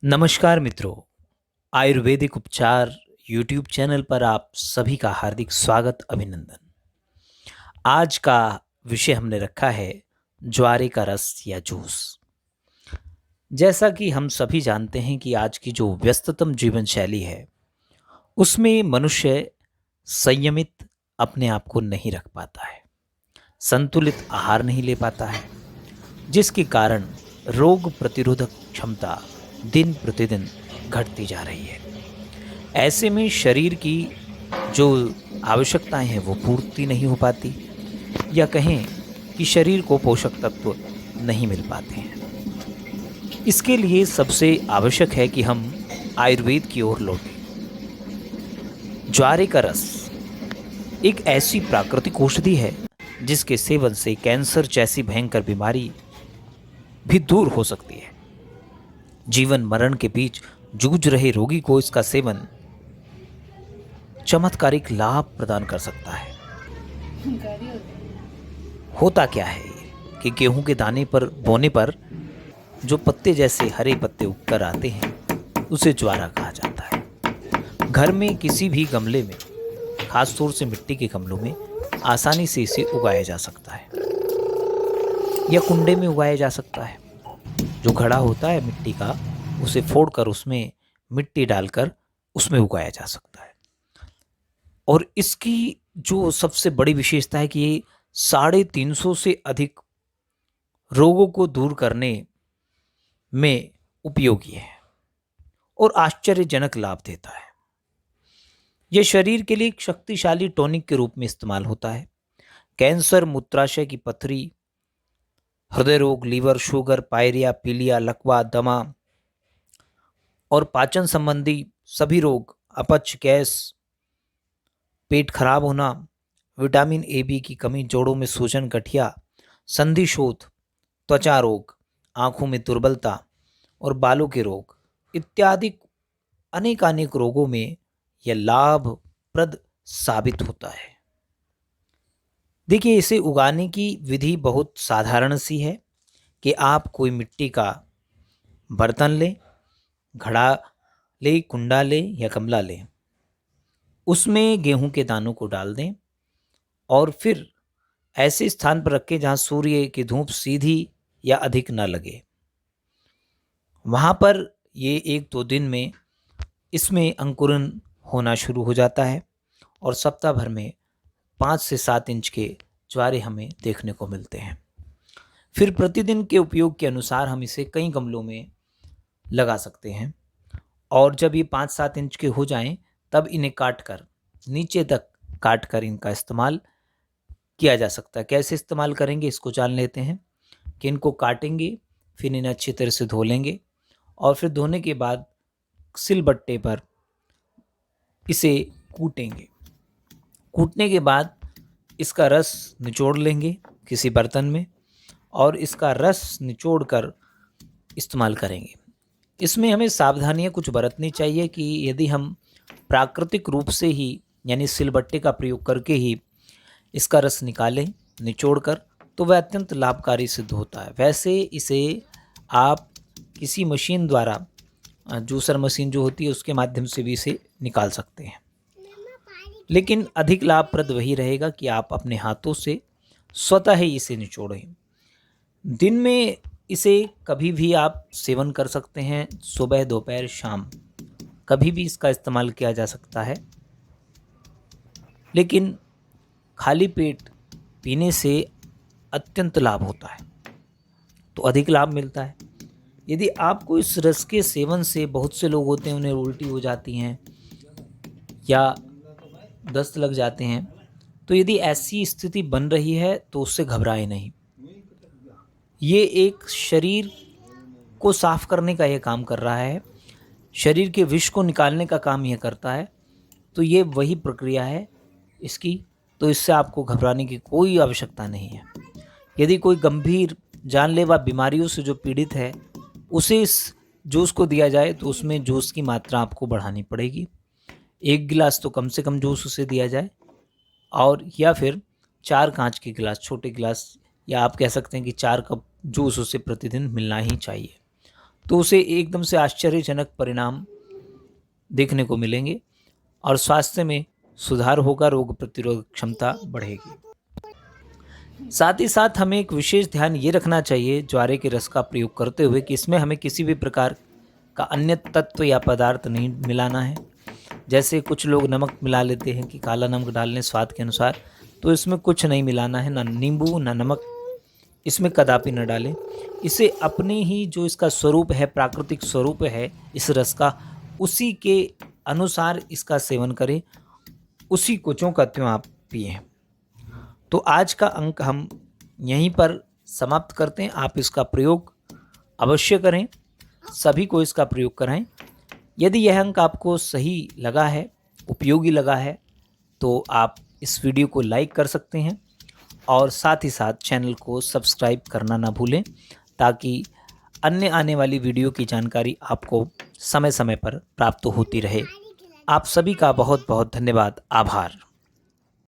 नमस्कार मित्रों, आयुर्वेदिक उपचार यूट्यूब चैनल पर आप सभी का हार्दिक स्वागत अभिनंदन। आज का विषय हमने रखा है ज्वारे का रस या जूस। जैसा कि हम सभी जानते हैं कि आज की जो व्यस्ततम जीवन शैली है, उसमें मनुष्य संयमित अपने आप को नहीं रख पाता है, संतुलित आहार नहीं ले पाता है, जिसके कारण रोग प्रतिरोधक क्षमता दिन प्रतिदिन घटती जा रही है। ऐसे में शरीर की जो आवश्यकताएं हैं वो पूर्ति नहीं हो पाती, या कहें कि शरीर को पोषक तत्व नहीं मिल पाते हैं। इसके लिए सबसे आवश्यक है कि हम आयुर्वेद की ओर लौटें। ज्वारे का रस एक ऐसी प्राकृतिक औषधि है जिसके सेवन से कैंसर जैसी भयंकर बीमारी भी दूर हो सकती है। जीवन मरण के बीच जूझ रहे रोगी को इसका सेवन चमत्कारिक लाभ प्रदान कर सकता है। होता क्या है ये कि गेहूं के दाने पर बोने पर जो पत्ते जैसे हरे पत्ते उगकर आते हैं, उसे ज्वारा कहा जाता है। घर में किसी भी गमले में, खासतौर से मिट्टी के गमलों में, आसानी से इसे उगाया जा सकता है या कुंडे में उगाया जा सकता है। जो घड़ा होता है मिट्टी का, उसे फोड़कर उसमें मिट्टी डालकर उसमें उगाया जा सकता है। और इसकी जो सबसे बड़ी विशेषता है कि ये 350 से अधिक रोगों को दूर करने में उपयोगी है और आश्चर्यजनक लाभ देता है। यह शरीर के लिए एक शक्तिशाली टॉनिक के रूप में इस्तेमाल होता है। कैंसर, मूत्राशय की पथरी, हृदय रोग, लीवर, शुगर, पायरिया, पीलिया, लकवा, दमा और पाचन संबंधी सभी रोग, अपच, गैस, पेट खराब होना, विटामिन ए बी की कमी, जोड़ों में सूजन, गठिया, संधिशोथ, त्वचा रोग, आंखों में दुर्बलता और बालों के रोग इत्यादि अनेकानेक रोगों में यह लाभप्रद साबित होता है। देखिए, इसे उगाने की विधि बहुत साधारण सी है कि आप कोई मिट्टी का बर्तन लें, घड़ा लें, कुंडा लें या गमला लें, उसमें गेहूं के दानों को डाल दें और फिर ऐसे स्थान पर रखें जहां सूर्य की धूप सीधी या अधिक न लगे। वहां पर ये 1-2 दिन में इसमें अंकुरन होना शुरू हो जाता है और सप्ताह भर में 5 से 7 इंच के ज्वारे हमें देखने को मिलते हैं। फिर प्रतिदिन के उपयोग के अनुसार हम इसे कई गमलों में लगा सकते हैं और जब ये 5-7 इंच के हो जाएं, तब इन्हें काट कर, नीचे तक काट कर इनका इस्तेमाल किया जा सकता है। कैसे इस्तेमाल करेंगे इसको जान लेते हैं कि इनको काटेंगे, फिर इन्हें अच्छी तरह से धो लेंगे और फिर धोने के बाद सिलबट्टे पर इसे कूटेंगे। कूटने के बाद इसका रस निचोड़ लेंगे किसी बर्तन में और इसका रस निचोड़ कर इस्तेमाल करेंगे। इसमें हमें सावधानियां कुछ बरतनी चाहिए कि यदि हम प्राकृतिक रूप से ही, यानी सिलबट्टे का प्रयोग करके ही इसका रस निकालें निचोड़कर, तो वह अत्यंत लाभकारी सिद्ध होता है। वैसे इसे आप किसी मशीन द्वारा, जूसर मशीन जो होती है उसके माध्यम से भी इसे निकाल सकते हैं, लेकिन अधिक लाभप्रद वही रहेगा कि आप अपने हाथों से स्वतः ही इसे निचोड़ें। दिन में इसे कभी भी आप सेवन कर सकते हैं, सुबह, दोपहर, शाम, कभी भी इसका इस्तेमाल किया जा सकता है। लेकिन खाली पेट पीने से अत्यंत लाभ होता है, तो अधिक लाभ मिलता है। यदि आपको इस रस के सेवन से, बहुत से लोग होते हैं उन्हें उल्टी हो जाती हैं या दस्त लग जाते हैं, तो यदि ऐसी स्थिति बन रही है तो उससे घबराए नहीं। ये एक शरीर को साफ करने का यह काम कर रहा है, शरीर के विष को निकालने का काम यह करता है। तो ये वही प्रक्रिया है इसकी, तो इससे आपको घबराने की कोई आवश्यकता नहीं है। यदि कोई गंभीर जानलेवा बीमारियों से जो पीड़ित है, उसे इस जूस को दिया जाए तो उसमें जूस की मात्रा आपको बढ़ानी पड़ेगी। 1 गिलास तो कम से कम जूस उसे दिया जाए, और या फिर 4 कांच के गिलास, छोटे गिलास, या आप कह सकते हैं कि 4 कप जूस उसे प्रतिदिन मिलना ही चाहिए। तो उसे एकदम से आश्चर्यजनक परिणाम देखने को मिलेंगे और स्वास्थ्य में सुधार होगा, रोग प्रतिरोधक क्षमता बढ़ेगी। साथ ही साथ हमें एक विशेष ध्यान ये रखना चाहिए ज्वारे के रस का प्रयोग करते हुए कि इसमें हमें किसी भी प्रकार का अन्य तत्व या पदार्थ नहीं मिलाना है। जैसे कुछ लोग नमक मिला लेते हैं कि काला नमक डाल लें स्वाद के अनुसार, तो इसमें कुछ नहीं मिलाना है, ना नींबू ना नमक, इसमें कदापि न डालें। इसे अपने ही जो इसका स्वरूप है, प्राकृतिक स्वरूप है इस रस का, उसी के अनुसार इसका सेवन करें, उसी को ज्यों का त्यों आप पिएं। तो आज का अंक हम यहीं पर समाप्त करते हैं। आप इसका प्रयोग अवश्य करें, सभी को इसका प्रयोग कराएं। यदि यह अंक आपको सही लगा है, उपयोगी लगा है, तो आप इस वीडियो को लाइक कर सकते हैं और साथ ही साथ चैनल को सब्सक्राइब करना ना भूलें, ताकि अन्य आने वाली वीडियो की जानकारी आपको समय समय पर प्राप्त होती रहे। आप सभी का बहुत बहुत धन्यवाद, आभार।